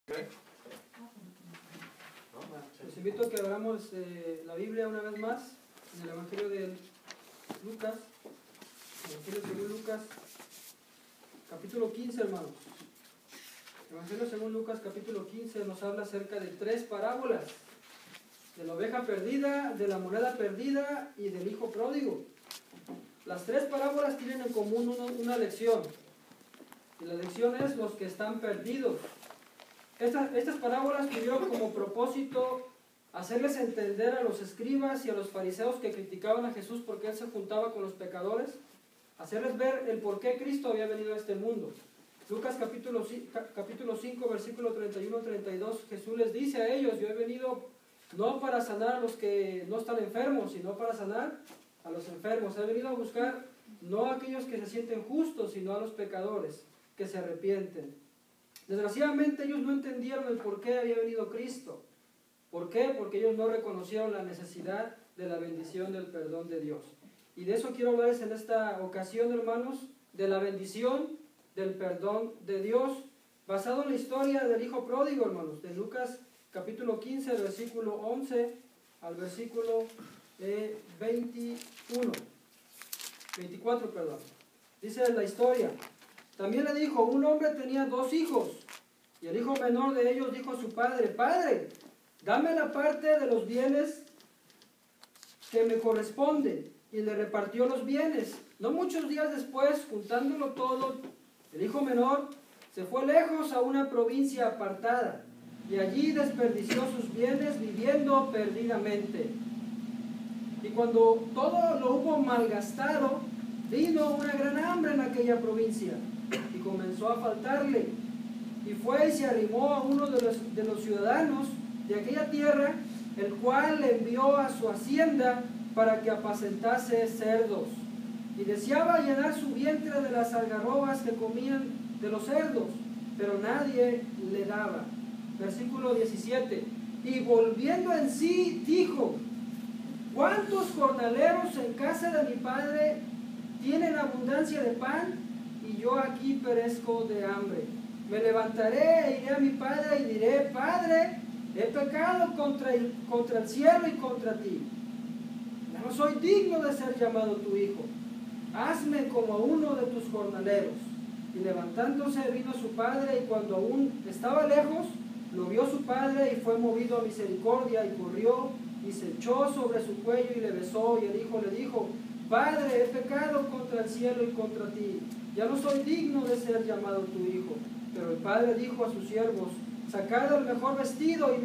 Les invito a que abramos la Biblia una vez más en el Evangelio de Lucas, Evangelio según Lucas, capítulo 15, hermanos. El Evangelio según Lucas, capítulo 15, nos habla acerca de tres parábolas: de la oveja perdida, de la moneda perdida y del hijo pródigo. Las tres parábolas tienen en común una lección, y la lección es los que están perdidos. Estas parábolas tuvieron como propósito hacerles entender a los escribas y a los fariseos que criticaban a Jesús porque Él se juntaba con los pecadores, hacerles ver el por qué Cristo había venido a este mundo. Lucas capítulo 5, versículo 31-32, Jesús les dice a ellos: yo he venido no para sanar a los que no están enfermos, sino para sanar a los enfermos. He venido a buscar no a aquellos que se sienten justos, sino a los pecadores que se arrepienten. Desgraciadamente ellos no entendieron el por qué había venido Cristo. ¿Por qué? Porque ellos no reconocieron la necesidad de la bendición del perdón de Dios. Y de eso quiero hablarles en esta ocasión, hermanos, de la bendición del perdón de Dios, basado en la historia del hijo pródigo, hermanos, de Lucas capítulo 15, versículo 11 al versículo 24, perdón. Dice la historia: también le dijo, un hombre tenía 2 hijos, y el hijo menor de ellos dijo a su padre: Padre, dame la parte de los bienes que me corresponde. Y le repartió los bienes. No muchos días después, juntándolo todo, el hijo menor se fue lejos a una provincia apartada, y allí desperdició sus bienes viviendo perdidamente. Y cuando todo lo hubo malgastado, vino una gran hambre en aquella provincia, y comenzó a faltarle. Y fue y se arrimó a uno de los ciudadanos de aquella tierra, el cual le envió a su hacienda para que apacentase cerdos. Y deseaba llenar su vientre de las algarrobas que comían de los cerdos, pero nadie le daba. Versículo 17. Y volviendo en sí, dijo: ¿cuántos jornaleros en casa de mi padre tienen abundancia de pan, y yo aquí perezco de hambre? Me levantaré e iré a mi padre y diré: Padre, he pecado contra el cielo y contra ti. Ya no soy digno de ser llamado tu hijo. Hazme como a uno de tus jornaleros. Y levantándose vino su padre, y cuando aún estaba lejos, lo vio su padre y fue movido a misericordia, y corrió y se echó sobre su cuello y le besó. Y el hijo le dijo: Padre, he pecado contra el cielo y contra ti. Ya no soy digno de ser llamado tu hijo. Pero el padre dijo a sus siervos: sacad el mejor vestido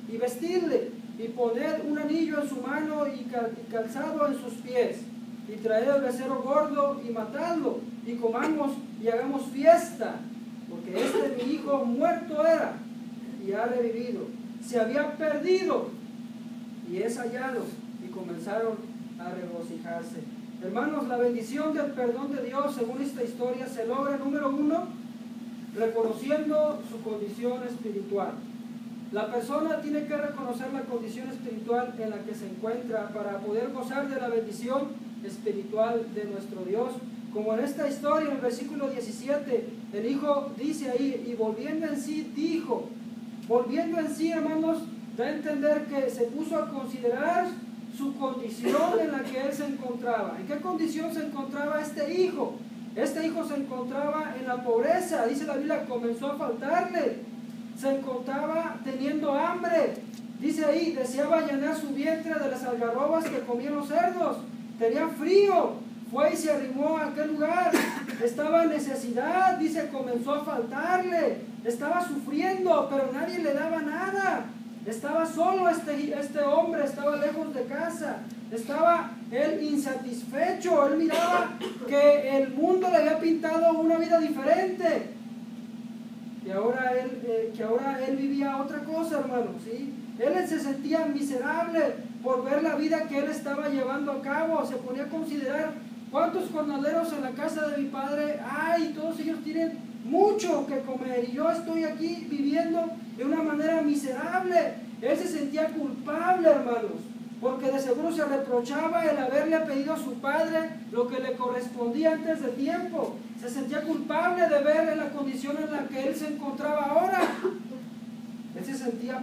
y vestidle, y poned un anillo en su mano y calzado en sus pies, y traed el becerro gordo y matadlo, y comamos y hagamos fiesta, porque mi hijo muerto era y ha revivido, se había perdido y es hallado. Y comenzaron a regocijarse. Hermanos, la bendición del perdón de Dios, según esta historia, se logra, número 1, reconociendo su condición espiritual. La persona tiene que reconocer la condición espiritual en la que se encuentra para poder gozar de la bendición espiritual de nuestro Dios. Como en esta historia, en el versículo 17, el hijo dice ahí: y volviendo en sí, dijo. Volviendo en sí, hermanos, da a entender que se puso a considerar su condición en la que él se encontraba. ¿En qué condición se encontraba este hijo? Este hijo se encontraba en la pobreza. Dice la Biblia: comenzó a faltarle. Se encontraba teniendo hambre. Dice ahí: deseaba llenar su vientre de las algarrobas que comían los cerdos. Tenía frío. Fue y se arrimó a aquel lugar. Estaba en necesidad. Dice: comenzó a faltarle. Estaba sufriendo, pero nadie le daba nada. Estaba solo este hombre, estaba lejos de casa. Estaba él insatisfecho. Él miraba que el mundo le había pintado una vida diferente. Que ahora él vivía otra cosa, hermanos, ¿sí? Él se sentía miserable por ver la vida que él estaba llevando a cabo. Se ponía a considerar: ¿cuántos jornaleros en la casa de mi padre hay? Todos ellos tienen mucho que comer, y yo estoy aquí viviendo de una manera miserable. Él se sentía culpable, hermanos, porque de seguro se reprochaba el haberle pedido a su padre lo que le correspondía antes de tiempo. Se sentía culpable de ver en la condición en la que él se encontraba ahora.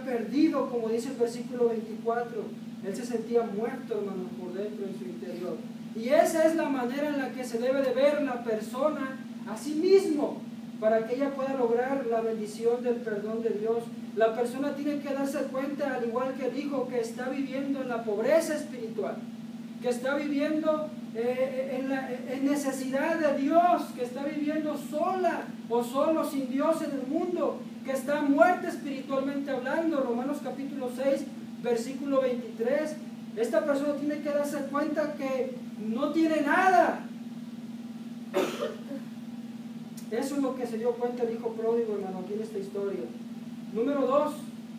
perdido, como dice el versículo 24. Él se sentía muerto, hermanos, por dentro, en su interior. Y esa es la manera en la que se debe de ver la persona a sí mismo, para que ella pueda lograr la bendición del perdón de Dios. La persona tiene que darse cuenta, al igual que el hijo, que está viviendo en la pobreza espiritual, que está viviendo en necesidad de Dios, que está viviendo sola o solo sin Dios en el mundo, que está muerta espiritualmente hablando. Romanos capítulo 6, versículo 23. Esta persona tiene que darse cuenta que no tiene nada. Eso es lo que se dio cuenta el hijo pródigo, hermano, aquí en esta historia. Número 2,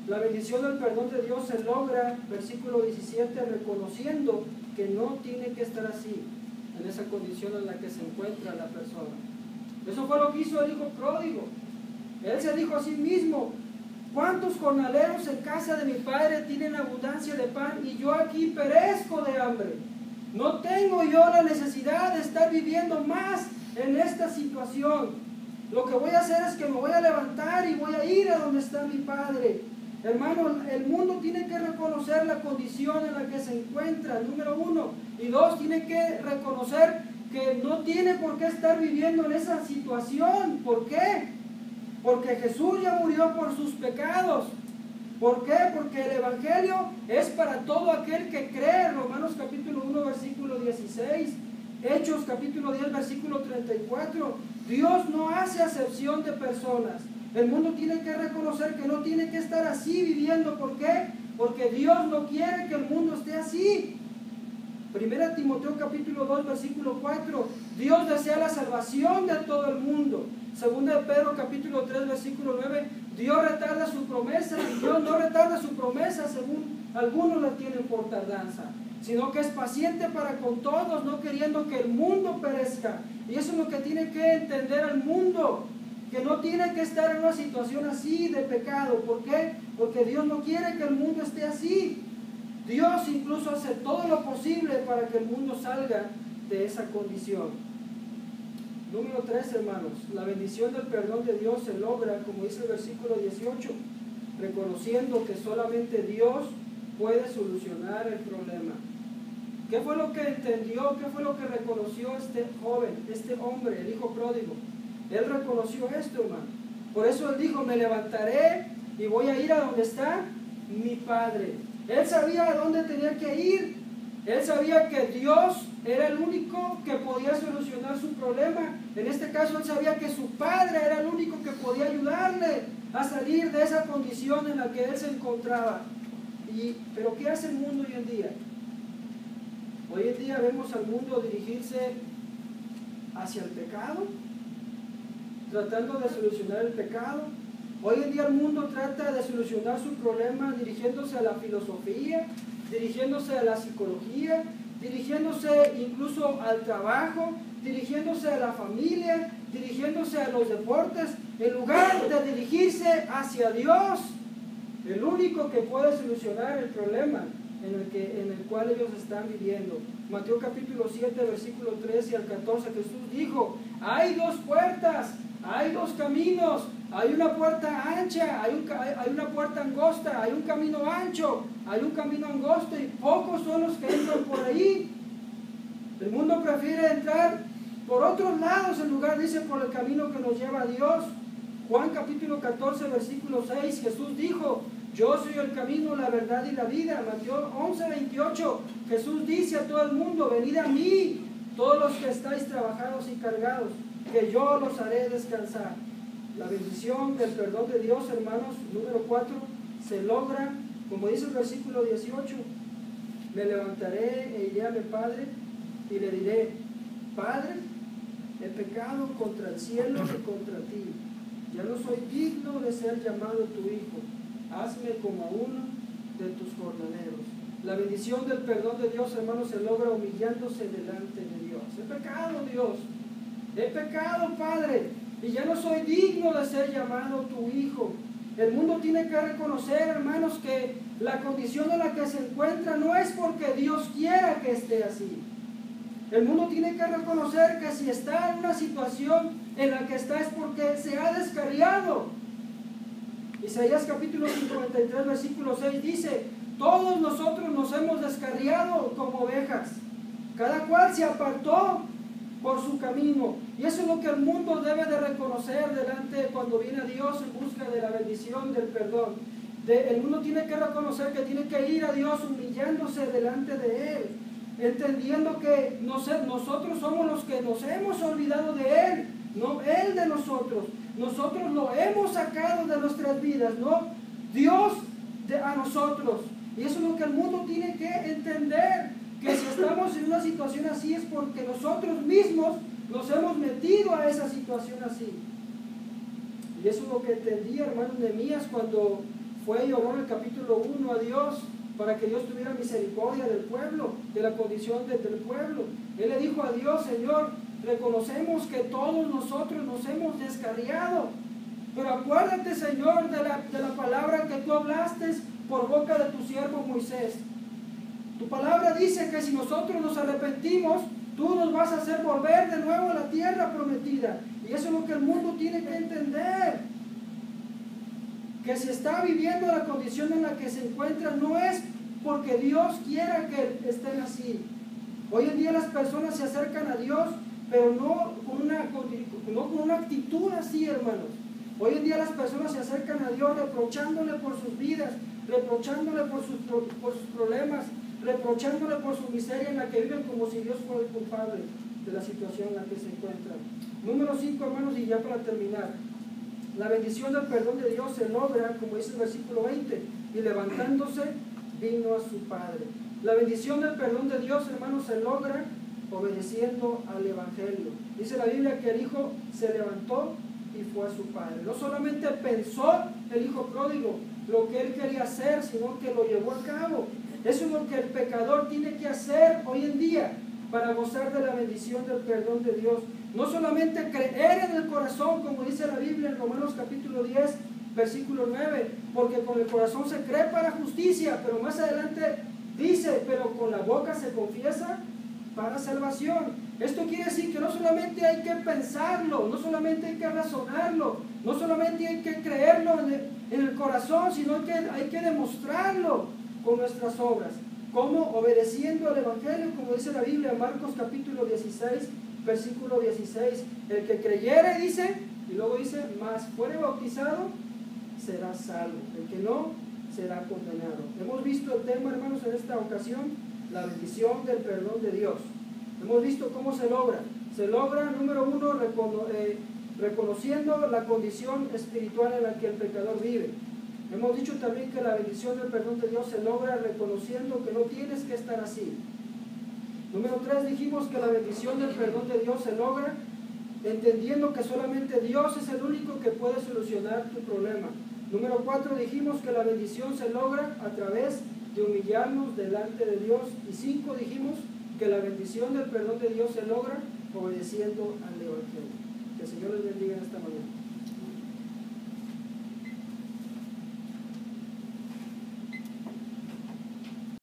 la bendición del perdón de Dios se logra, versículo 17, reconociendo que no tiene que estar así, en esa condición en la que se encuentra la persona. Eso fue lo que hizo el hijo pródigo. Él se dijo a sí mismo: ¿cuántos jornaleros en casa de mi padre tienen abundancia de pan y yo aquí perezco de hambre? No tengo yo la necesidad de estar viviendo más en esta situación. Lo que voy a hacer es que me voy a levantar y voy a ir a donde está mi padre. Hermano, el mundo tiene que reconocer la condición en la que se encuentra, número 1. Y 2, tiene que reconocer que no tiene por qué estar viviendo en esa situación. ¿Por qué? Porque Jesús ya murió por sus pecados. ¿Por qué? Porque el Evangelio es para todo aquel que cree. Romanos capítulo 1, versículo 16. Hechos capítulo 10, versículo 34. Dios no hace acepción de personas. El mundo tiene que reconocer que no tiene que estar así viviendo. ¿Por qué? Porque Dios no quiere que el mundo esté así. Primera Timoteo capítulo 2, versículo 4. Dios desea la salvación de todo el mundo. Segunda de Pedro capítulo 3, versículo 9. Dios retarda su promesa. Y Dios no retarda su promesa según algunos la tienen por tardanza, sino que es paciente para con todos, no queriendo que el mundo perezca. Y eso es lo que tiene que entender el mundo, que no tiene que estar en una situación así de pecado. ¿Por qué? Porque Dios no quiere que el mundo esté así. Dios incluso hace todo lo posible para que el mundo salga de esa condición. Número 3, hermanos, la bendición del perdón de Dios se logra, como dice el versículo 18, reconociendo que solamente Dios puede solucionar el problema. ¿Qué fue lo que entendió? ¿Qué fue lo que reconoció este joven, este hombre, el hijo pródigo? Él reconoció esto, hermano. Por eso él dijo: me levantaré y voy a ir a donde está mi padre. Él sabía a dónde tenía que ir. Él sabía que Dios era el único que podía solucionar su problema. En este caso él sabía que su padre era el único que podía ayudarle a salir de esa condición en la que él se encontraba. Pero ¿qué hace el mundo hoy en día? Hoy en día vemos al mundo dirigirse hacia el pecado, tratando de solucionar el pecado. Hoy en día el mundo trata de solucionar su problema dirigiéndose a la filosofía, dirigiéndose a la psicología, dirigiéndose incluso al trabajo, dirigiéndose a la familia, dirigiéndose a los deportes, en lugar de dirigirse hacia Dios, el único que puede solucionar el problema en el cual ellos están viviendo. Mateo capítulo 7, versículo 13 al 14, Jesús dijo: hay dos puertas, hay dos caminos, hay una puerta ancha, hay una puerta angosta, hay un camino ancho, hay un camino angosto, y pocos son los que entran por ahí. El mundo prefiere entrar por otros lados en lugar, dice, por el camino que nos lleva a Dios. Juan capítulo 14, versículo 6, Jesús dijo: yo soy el camino, la verdad y la vida. Mateo 11, 28, Jesús dice a todo el mundo: venid a mí, todos los que estáis trabajados y cargados, que yo los haré descansar. La bendición del perdón de Dios, hermanos, número 4, se logra, como dice el versículo 18, me levantaré e iré a mi Padre y le diré: Padre, he pecado contra el cielo y contra ti. Ya no soy digno de ser llamado tu hijo. Hazme como a uno de tus jornaleros. La bendición del perdón de Dios, hermanos, se logra humillándose delante de Dios. He pecado, Dios. He pecado, Padre, y ya no soy digno de ser llamado tu hijo. El mundo tiene que reconocer, hermanos, que la condición en la que se encuentra no es porque Dios quiera que esté así. El mundo tiene que reconocer que si está en una situación en la que está es porque se ha descarriado. Isaías capítulo 53, versículo 6 dice: todos nosotros nos hemos descarriado como ovejas, cada cual se apartó por su camino. Y eso es lo que el mundo debe de reconocer delante cuando viene a Dios en busca de la bendición, del perdón. El mundo tiene que reconocer que tiene que ir a Dios humillándose delante de Él, entendiendo que nosotros somos los que nos hemos olvidado de Él, no Él de nosotros. Nosotros lo hemos sacado de nuestras vidas, no Dios a nosotros. Y eso es lo que el mundo tiene que entender, que si estamos en una situación así es porque nosotros mismos nos hemos metido a esa situación así. Y eso es lo que entendía, hermano Nehemías, cuando fue y oró en el capítulo 1 a Dios para que Dios tuviera misericordia del pueblo, de la condición del pueblo. Él le dijo a Dios: Señor, reconocemos que todos nosotros nos hemos descarriado, pero acuérdate, Señor, de la palabra que tú hablaste por boca de tu siervo Moisés. Tu palabra dice que si nosotros nos arrepentimos, tú nos vas a hacer volver de nuevo a la tierra prometida. Y eso es lo que el mundo tiene que entender, que si está viviendo la condición en la que se encuentra, no es porque Dios quiera que estén así. Hoy en día las personas se acercan a Dios, pero no con una actitud así, hermanos. Hoy en día las personas se acercan a Dios reprochándole por sus vidas, reprochándole por sus problemas, reprochándole por su miseria en la que viven, como si Dios fuera el culpable de la situación en la que se encuentran. Número 5, hermanos, y ya para terminar. La bendición del perdón de Dios se logra, como dice el versículo 20, y levantándose vino a su Padre. La bendición del perdón de Dios, hermanos, se logra obedeciendo al Evangelio. Dice la Biblia que el Hijo se levantó y fue a su Padre. No solamente pensó el Hijo pródigo lo que él quería hacer, sino que lo llevó a cabo. Eso es lo que el pecador tiene que hacer hoy en día para gozar de la bendición del perdón de Dios. No solamente creer en el corazón, como dice la Biblia en Romanos capítulo 10, versículo 9, porque con el corazón se cree para justicia, pero más adelante dice, pero con la boca se confiesa para salvación. Esto quiere decir que no solamente hay que pensarlo, no solamente hay que razonarlo, no solamente hay que creerlo en el corazón, sino que hay que demostrarlo con nuestras obras. ¿Cómo? Obedeciendo al Evangelio, como dice la Biblia en Marcos capítulo 16, versículo 16. El que creyere, dice, y luego dice, mas fuere bautizado, será salvo. El que no, será condenado. Hemos visto el tema, hermanos, en esta ocasión, la bendición del perdón de Dios. Hemos visto cómo se logra. Se logra, número 1, reconociendo la condición espiritual en la que el pecador vive. Hemos dicho también que la bendición del perdón de Dios se logra reconociendo que no tienes que estar así. Número 3, dijimos que la bendición del perdón de Dios se logra entendiendo que solamente Dios es el único que puede solucionar tu problema. Número 4, dijimos que la bendición se logra a través de humillarnos delante de Dios. Y 5, dijimos que la bendición del perdón de Dios se logra obedeciendo al Evangelio. Que el Señor les bendiga en esta mañana.